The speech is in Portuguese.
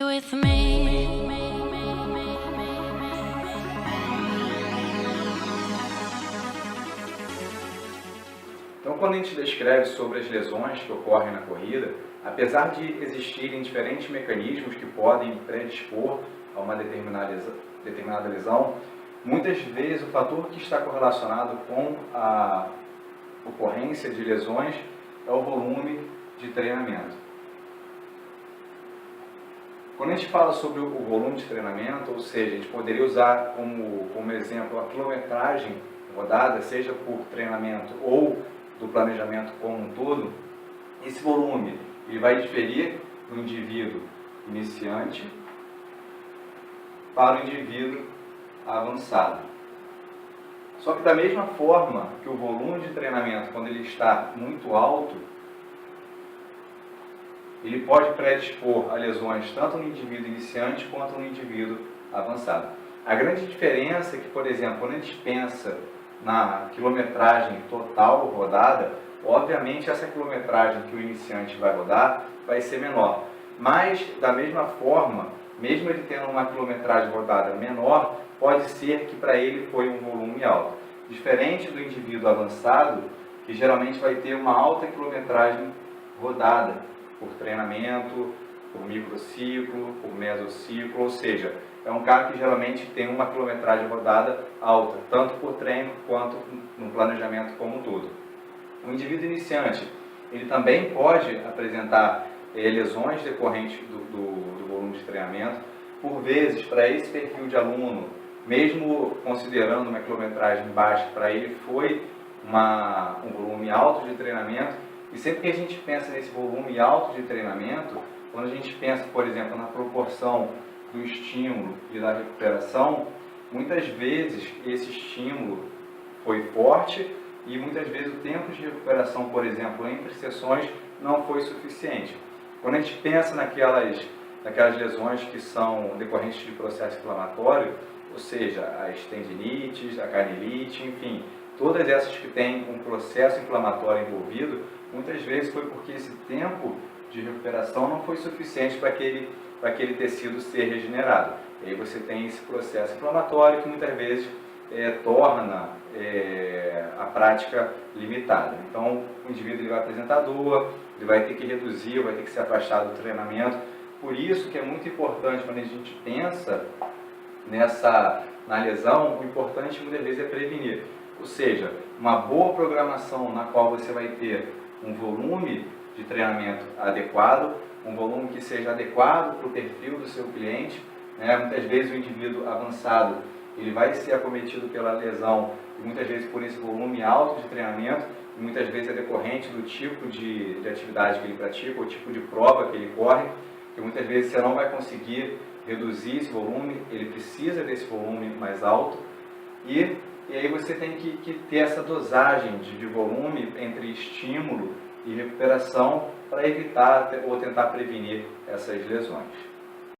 With me. Então, quando a gente descreve sobre as lesões que ocorrem na corrida, apesar de existirem diferentes mecanismos que podem predispor a uma determinada lesão, muitas vezes o fator que está correlacionado com a ocorrência de lesões é o volume de treinamento. Quando a gente fala sobre o volume de treinamento, ou seja, a gente poderia usar como exemplo a quilometragem rodada, seja por treinamento ou do planejamento como um todo, esse volume ele vai diferir do indivíduo iniciante para o indivíduo avançado. Só que da mesma forma que o volume de treinamento, quando ele está muito alto, ele pode predispor a lesões tanto no indivíduo iniciante quanto no indivíduo avançado. A grande diferença é que, por exemplo, quando a gente pensa na quilometragem total rodada, obviamente essa quilometragem que o iniciante vai rodar vai ser menor. Mas, da mesma forma, mesmo ele tendo uma quilometragem rodada menor, pode ser que para ele foi um volume alto. Diferente do indivíduo avançado, que geralmente vai ter uma alta quilometragem rodada, por treinamento, por microciclo, por mesociclo, ou seja, é um cara que geralmente tem uma quilometragem rodada alta, tanto por treino quanto no planejamento como um todo. O indivíduo iniciante, ele também pode apresentar lesões decorrentes do volume de treinamento. Por vezes, para esse perfil de aluno, mesmo considerando uma quilometragem baixa, para ele foi um volume alto de treinamento. E sempre que a gente pensa nesse volume alto de treinamento, quando a gente pensa, por exemplo, na proporção do estímulo e da recuperação, muitas vezes esse estímulo foi forte e muitas vezes o tempo de recuperação, por exemplo, entre sessões não foi suficiente. Quando a gente pensa naquelas lesões que são decorrentes de processo inflamatório, ou seja, as tendinites, a canelite, enfim, todas essas que têm um processo inflamatório envolvido, muitas vezes foi porque esse tempo de recuperação não foi suficiente para aquele tecido ser regenerado. E aí você tem esse processo inflamatório que muitas vezes torna a prática limitada. Então, o indivíduo ele vai apresentar dor, ele vai ter que reduzir, vai ter que se afastar do treinamento. Por isso que é muito importante, quando a gente pensa na lesão, o importante muitas vezes é prevenir. Ou seja, uma boa programação na qual você vai ter um volume de treinamento adequado, um volume que seja adequado para o perfil do seu cliente. Muitas vezes o indivíduo avançado ele vai ser acometido pela lesão, e muitas vezes por esse volume alto de treinamento, e muitas vezes é decorrente do tipo de atividade que ele pratica, ou tipo de prova que ele corre, que muitas vezes você não vai conseguir reduzir esse volume, ele precisa desse volume mais alto, e aí você tem que ter essa dosagem de volume entre estímulo e recuperação para evitar ou tentar prevenir essas lesões.